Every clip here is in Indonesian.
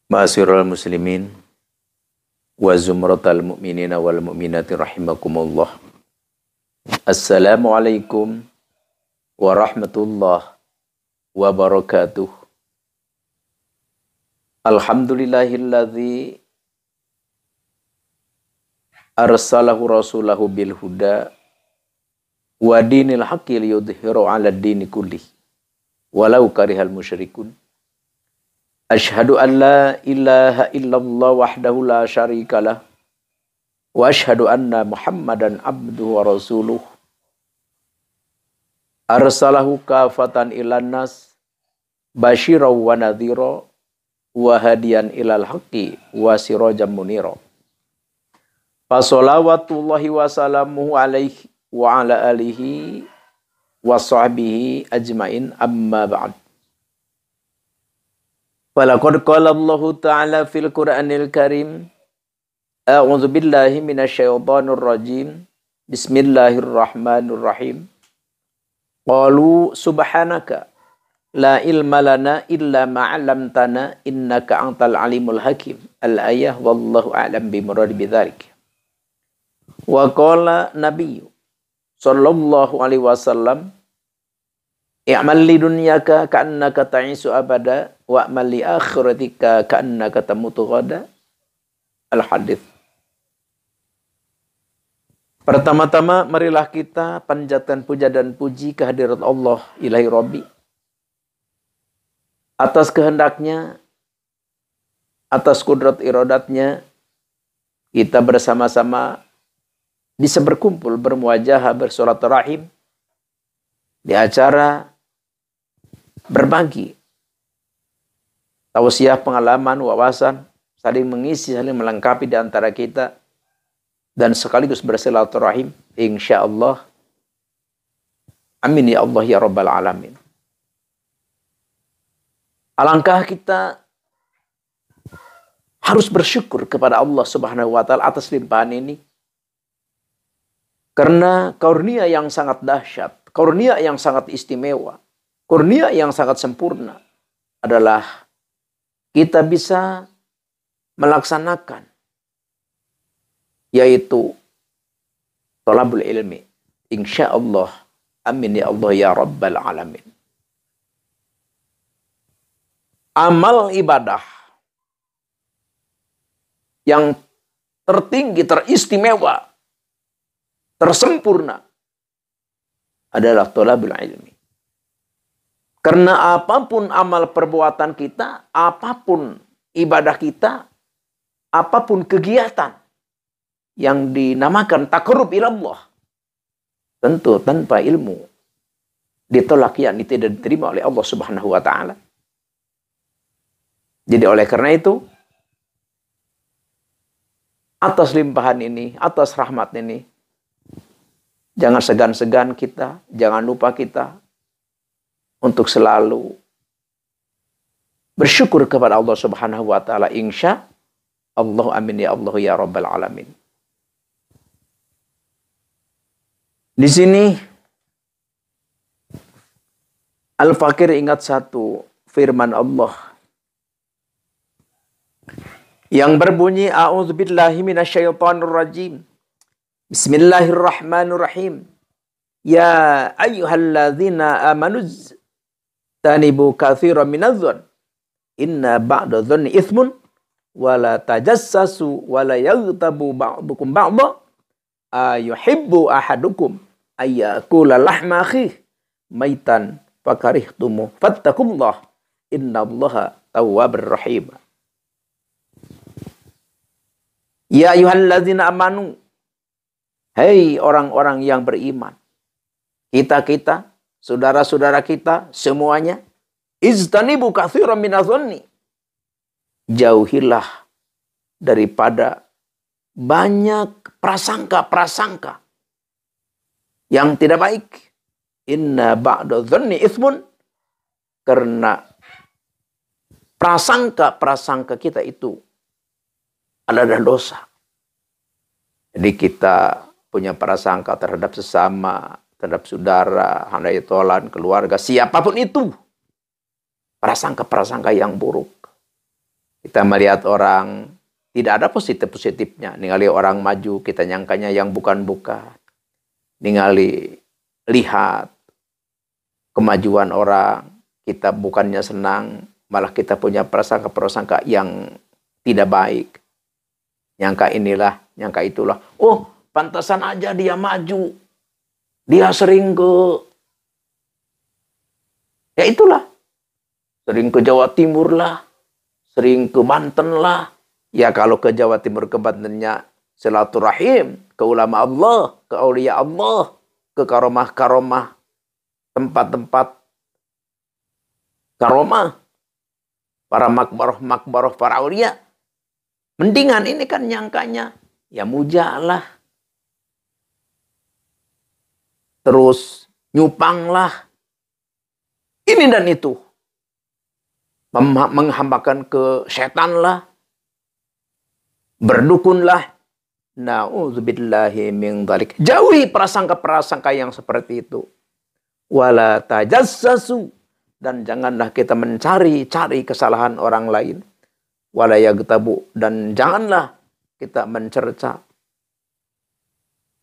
Ma'asyiral muslimin wa zumratal mu'minina wal mu'minati rahimakumullah. Assalamualaikum warahmatullahi wabarakatuh. Alhamdulillahilladzi arsalahu rasulahu bil huda wa dinil haqqi liyudhhiru 'ala ad-dini kullih walau karihal musyrikun. Asyhadu an la ilaha illallah wahdahu la syarikalah wa asyhadu anna Muhammadan abduhu wa rasuluh. Arsalahu kafatan ilan nas basyira wa nadhira wa hadiyan ilal haqqi wa sirajan munira. Fa shalawatullahi wa salamuhu alaihi wa ala alihi wa sahbihi ajmain, amma ba'd. Walaqad qala Allahu ta'ala fil Qur'anil Karim, a'udzu billahi minasyaitonir rajim. Bismillahirrahmanirrahim. Qalu subhanaka la ilma lana illa ma 'allamtana innaka antal alimul hakim. Al-ayah wallahu a'lam bimurad bidzalik. Wa qala Nabi sallallahu alaihi wasallam, i'mal li dunyaka ka'annaka ta'isu abada wa amal li akhiratika ka'annaka tamutu ghada. Al-hadits. Pertama-tama marilah kita panjatkan puja dan puji kehadirat Allah Ilahi Rabbi atas kehendaknya, atas kudrat iradatnya kita bersama-sama bisa berkumpul, bermuajahah, bersilaturahim di acara berbagi tausiah, pengalaman, wawasan, saling mengisi, saling melengkapi di antara kita, dan sekaligus bersilaturahim insyaallah. Amin ya Allah ya Rabbal Alamin. Alangkah kita harus bersyukur kepada Allah Subhanahu wa taala atas limpahan ini, karena karunia yang sangat dahsyat, karunia yang sangat istimewa, kurnia yang sangat sempurna adalah kita bisa melaksanakan, yaitu thalabul ilmi. Insyaallah. Amin ya Allah ya Rabbal Alamin. Amal ibadah yang tertinggi, teristimewa, tersempurna adalah thalabul ilmi. Karena apapun amal perbuatan kita, apapun ibadah kita, apapun kegiatan yang dinamakan taqarrub ilallah, tentu tanpa ilmu ditolak, yakni tidak diterima oleh Allah Subhanahu wa taala. Jadi oleh karena itu, atas limpahan ini, atas rahmat ini, jangan segan-segan kita, jangan lupa kita untuk selalu bersyukur kepada Allah Subhanahu wa taala. Insya Allah. Amin ya Allah ya Rabbal Alamin. Di sini Al-Fakir ingat satu firman Allah yang berbunyi, a'udzubillahi minasyaitonirrajim. Bismillahirrahmanirrahim. Ya ayyuhalladzina amanu tanibu katsiran minadh-dhon inna ba'da dzanni itsmun wa la tajassasu wa la yaghtabu ba'dukum ba'dha ayuhibbu ahadukum ayyakula lahma akhihi maitan fakarihtumu fattaqullaha innallaha tawwabur rahim. Ya ayyuhalladzina amanu, hei orang-orang yang beriman, kita, saudara-saudara kita semuanya, iztanibu katsiran minadh-dhonni, jauhilah daripada banyak prasangka-prasangka yang tidak baik. Inna ba'da dzanni itsmun, karena prasangka-prasangka kita itu adalah dosa. Jadi kita punya prasangka terhadap sesama, terhadap saudara, handai tolan, keluarga, siapapun itu. Prasangka-prasangka yang buruk. Kita melihat orang, tidak ada positif-positifnya. Ningali orang maju, kita nyangkanya yang bukan-bukan. Ningali lihat kemajuan orang, kita bukannya senang, malah kita punya prasangka-prasangka yang tidak baik. Nyangka inilah, nyangka itulah. Oh, pantasan aja dia maju. Dia sering ke, ya itulah. Sering ke Jawa Timur lah. Sering ke Banten lah. Ya kalau ke Jawa Timur ke Bantennya silaturahim. Ke ulama Allah. Ke aulia Allah. Ke karomah-karomah. Tempat-tempat karomah. Para makbaroh-makbaroh para aulia. Mendingan ini kan nyangkanya. Ya mujalah. Terus nyupang lah. Ini dan itu. Menghambakan ke setan lah. Berdukun lah. Na'udzubillahi min dzalik. Jauhi prasangka-prasangka yang seperti itu. Wala tajassasu. Dan janganlah kita mencari-cari kesalahan orang lain. Wala yaghtabu. Dan janganlah kita mencerca.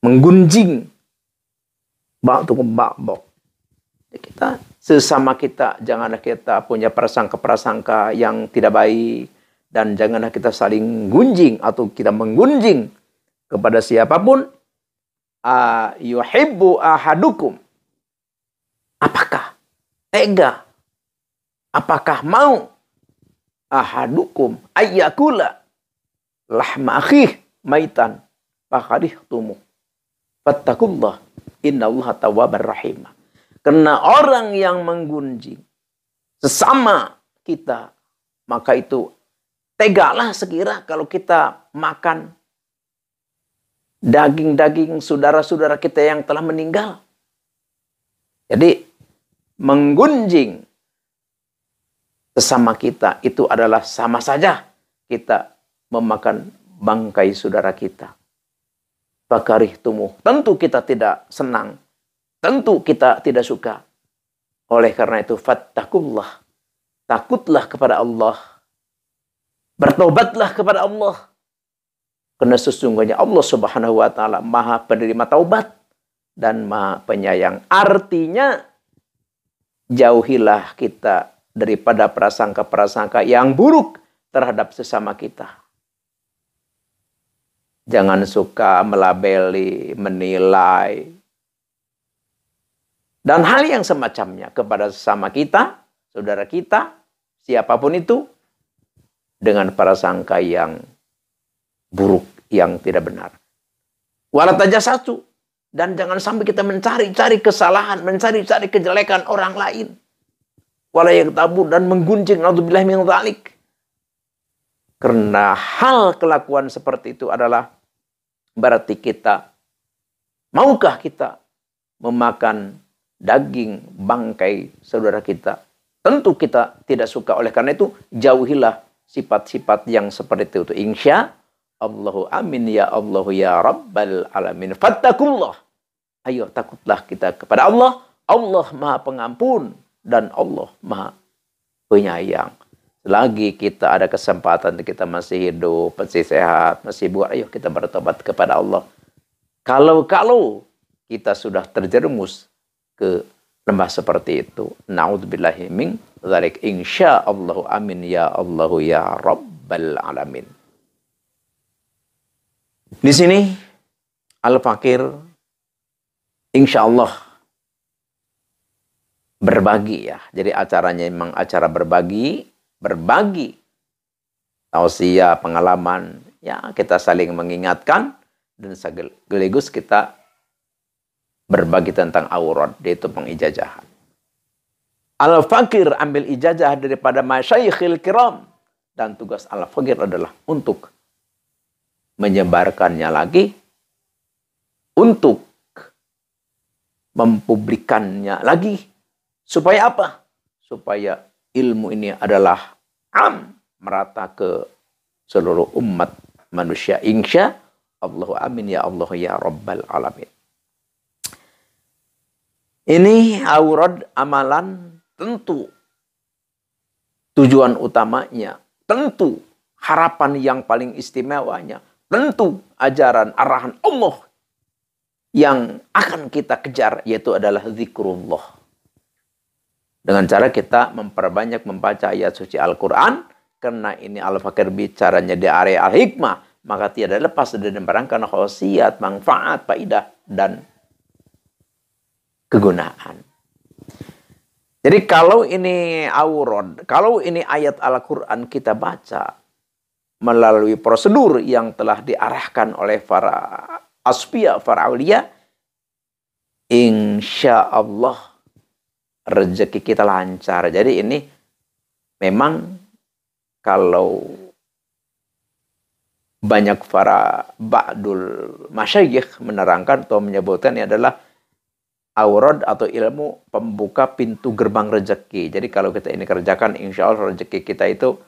Menggunjing. Ba'dukum ba'd. Kita sesama kita, janganlah kita punya prasangka-prasangka yang tidak baik. Dan janganlah kita saling gunjing atau kita menggunjing kepada siapapun. Yuhibbu ahadukum. Apakah tega? Apakah mau ahadukum ayyakula lahma akhih maitan fakadihtumu. Fattakullah innallaha tawwabar rahim. Karena orang yang menggunjing sesama kita, maka itu tegalah sekira kalau kita makan daging-daging saudara-saudara kita yang telah meninggal. Jadi menggunjing sesama kita itu adalah sama saja kita memakan bangkai saudara kita. Fakarihtumu. Tentu kita tidak senang. Tentu kita tidak suka. Oleh karena itu, fattakullah. Takutlah kepada Allah. Bertobatlah kepada Allah. Karena sesungguhnya Allah Subhanahu wa Ta'ala Maha penerima taubat dan Maha penyayang. Artinya, jauhilah kita daripada prasangka-prasangka yang buruk terhadap sesama kita. Jangan suka melabeli, menilai, dan hal yang semacamnya kepada sesama kita, saudara kita, siapapun itu, dengan prasangka yang buruk, yang tidak benar. Wala tajassasu. Dan jangan sampai kita mencari-cari kesalahan, mencari-cari kejelekan orang lain. Wala yaghtabu, dan menggunjing, naudzubillahi min dzalik. Karena hal kelakuan seperti itu adalah berarti kita, maukah kita memakan daging bangkai saudara kita? Tentu kita tidak suka. Oleh karena itu, jauhilah sifat-sifat yang seperti itu. Insya Allahu amin ya Allah ya Rabbal alamin. Fattakullah. Ayo takutlah kita kepada Allah. Allah Maha Pengampun dan Allah Maha Penyayang. Selagi kita ada kesempatan, kita masih hidup, masih sehat, masih buat, ayo kita bertobat kepada Allah. Kalau kita sudah terjerumus ke lembah seperti itu, naudzubillahi min dzalik, insyaallah amin ya Allah ya Rabbal alamin. Di sini Al-Fakir insyaallah berbagi ya. Jadi acaranya memang acara berbagi tausiah, pengalaman, ya kita saling mengingatkan dan sekaligus kita berbagi tentang aurat, yaitu pengijazahan. Al-Fakir ambil ijazah daripada masyayikhil kiram. Dan tugas Al-Fakir adalah untuk menyebarkannya lagi, untuk mempublikannya lagi. Supaya apa? Supaya ilmu ini adalah merata ke seluruh umat manusia. Insya Allah amin ya Allah ya Rabbal alamin. Ini aurad amalan, tentu tujuan utamanya tentu harapan yang paling istimewanya, tentu ajaran arahan Allah yang akan kita kejar, yaitu adalah zikrullah. Dengan cara kita memperbanyak membaca ayat suci Al-Quran, karena ini Al-Fakir bicaranya di area al-hikmah, maka tidak lepas dari menerangkan khasiat, manfaat, faidah, dan kegunaan. Jadi kalau ini aurad, kalau ini ayat Al-Quran kita baca melalui prosedur yang telah diarahkan oleh para asfiya, para aulia, insya Allah rezeki kita lancar. Jadi ini memang kalau banyak para ba'dul masyayikh menerangkan atau menyebutkan ini adalah aurad atau ilmu pembuka pintu gerbang rezeki. Jadi kalau kita ini kerjakan, insya Allah rezeki kita itu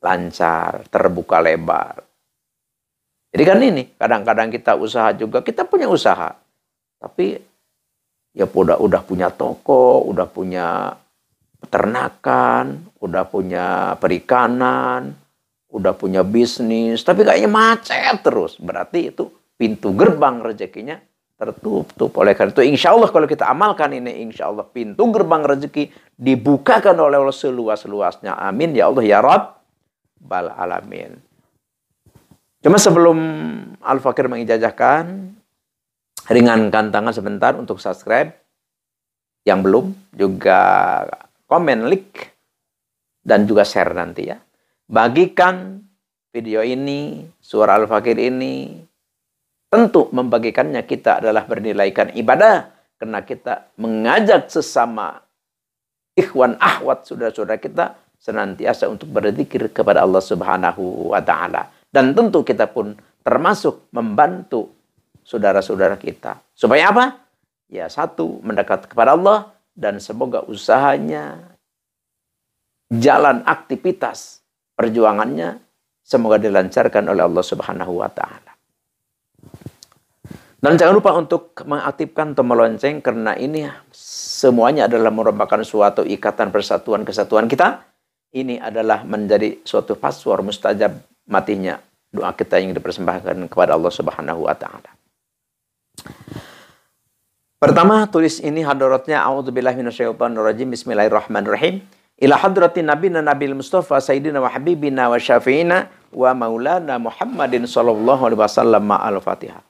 lancar, terbuka lebar. Jadi kan ini, kadang-kadang kita usaha juga, kita punya usaha. Tapi ya udah punya toko, udah punya peternakan, udah punya perikanan, udah punya bisnis, tapi kayaknya macet terus. Berarti itu pintu gerbang rezekinya tertutup. Oleh karena itu insya Allah kalau kita amalkan ini, insya Allah pintu gerbang rezeki dibukakan oleh Allah seluas-luasnya. Amin ya Allah ya Rabbal alamin. Cuma sebelum Al-Fakir mengijazahkan, ringankan tangan sebentar untuk subscribe. Yang belum juga komen, like, dan juga share nanti ya. Bagikan video ini, surah Al-Fakir ini. Tentu membagikannya kita adalah bernilaikan ibadah. Karena kita mengajak sesama ikhwan ahwat, saudara-saudara kita senantiasa untuk berzikir kepada Allah Subhanahu wa Ta'ala. Dan tentu kita pun termasuk membantu saudara-saudara kita. Supaya apa? Ya, satu, mendekat kepada Allah. Dan semoga usahanya, jalan aktivitas perjuangannya, semoga dilancarkan oleh Allah Subhanahu wa Ta'ala. Dan jangan lupa untuk mengaktifkan tombol lonceng, karena ini semuanya adalah merupakan suatu ikatan persatuan kesatuan kita. Ini adalah menjadi suatu password mustajab matinya doa kita yang dipersembahkan kepada Allah Subhanahu wa Ta'ala. Pertama, tulis ini hadaratnya, a'udzubillahi minasyaitonirrajim, bismillahirrahmanirrahim. Ila hadratin nabiyina nabil mustafa sayyidina wa habibina wa syafi'ina wa maulana Muhammadin sallallahu alaihi wasallam ma'al Fatihah.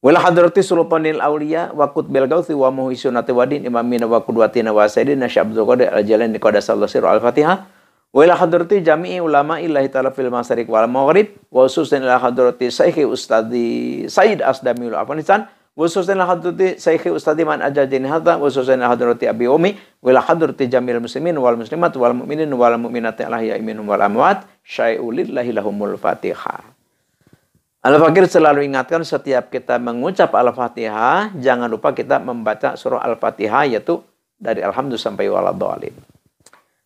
Wala hadrati sultanil auliya wa qutbil gauthi wa muhisunati wadin imamina wa qudwatina wa sayyidina syabdul qadir al-jalani qadasallahu sirru al-Fatihah. Wala hadrati jami'i ulama illahi ta'ala fil masyariq wal maghrib wa khususan ila hadrati Syekh Ustadi Said Asdamiul Afghanistan wa khususan ila hadrati Syekh Ustadi man ajajin hadza wa khususan ila hadrati Abi Umi wala hadrati jamil muslimin wal muslimat wal mu'minin wal mu'minati ahya minhum wal amwat syai'ulillahi lahumul Fatihah. Al-Fakir selalu ingatkan setiap kita mengucap Al-Fatihah, jangan lupa kita membaca surah Al-Fatihah, yaitu dari Alhamdulillah sampai waladhdallin.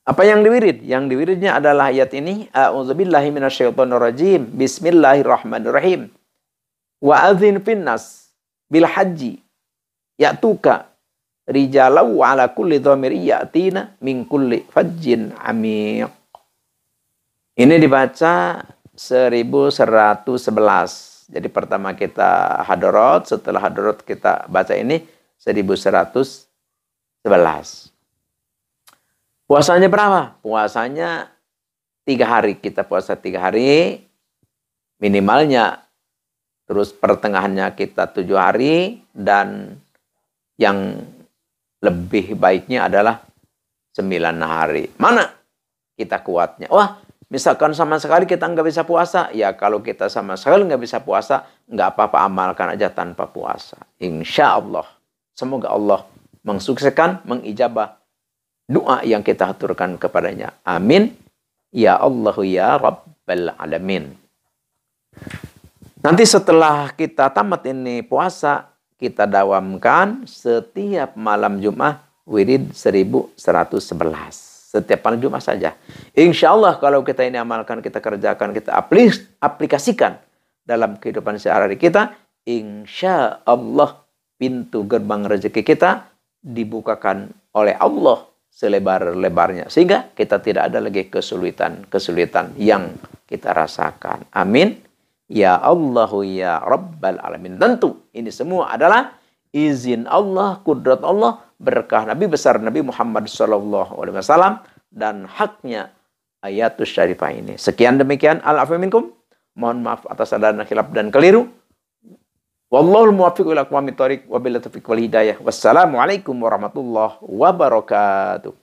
Apa yang diwirid? Yang diwiridnya adalah ayat ini, a'udzubillahi minasyaitonirrajim, bismillahirrahmanirrahim. Wa adzin finnas bil haji ya'tuka rijalau wa ala kulli dhamiri ya'tina min kulli fajjin amiq. Ini dibaca 1111. Jadi pertama kita hadarat, setelah hadarat kita baca ini 1111. Puasanya berapa? Puasanya 3 hari. Kita puasa 3 hari minimalnya. Terus pertengahannya kita 7 hari. Dan yang lebih baiknya adalah 9 hari. Mana kita kuatnya? Wah, misalkan sama sekali kita nggak bisa puasa. Ya kalau kita sama sekali nggak bisa puasa, nggak apa-apa, amalkan aja tanpa puasa. Insya Allah. Semoga Allah mensukseskan, mengijabah doa yang kita aturkan kepadanya. Amin. Ya Allah ya Rabbal alamin. Nanti setelah kita tamat ini puasa, kita dawamkan setiap malam Jumat wirid 1111. Setiap malam Jumat saja. Insya Allah kalau kita ini amalkan, kita kerjakan, kita aplikasikan dalam kehidupan sehari-hari kita, insya Allah pintu gerbang rezeki kita dibukakan oleh Allah selebar-lebarnya. Sehingga kita tidak ada lagi kesulitan yang kita rasakan. Amin. Ya Allahu ya Rabbal Alamin. Tentu ini semua adalah izin Allah, kudrat Allah, berkah Nabi besar Nabi Muhammad SAW, dan haknya ayatus syarifah ini. Sekian demikian. Al-afu minkum. Mohon maaf atas kesalahan, khilaf dan keliru. Wallahul muwaffiq ila aqwamit thoriq, wabillahi taufiq wal hidayah. Wassalamualaikum warahmatullahi wabarakatuh.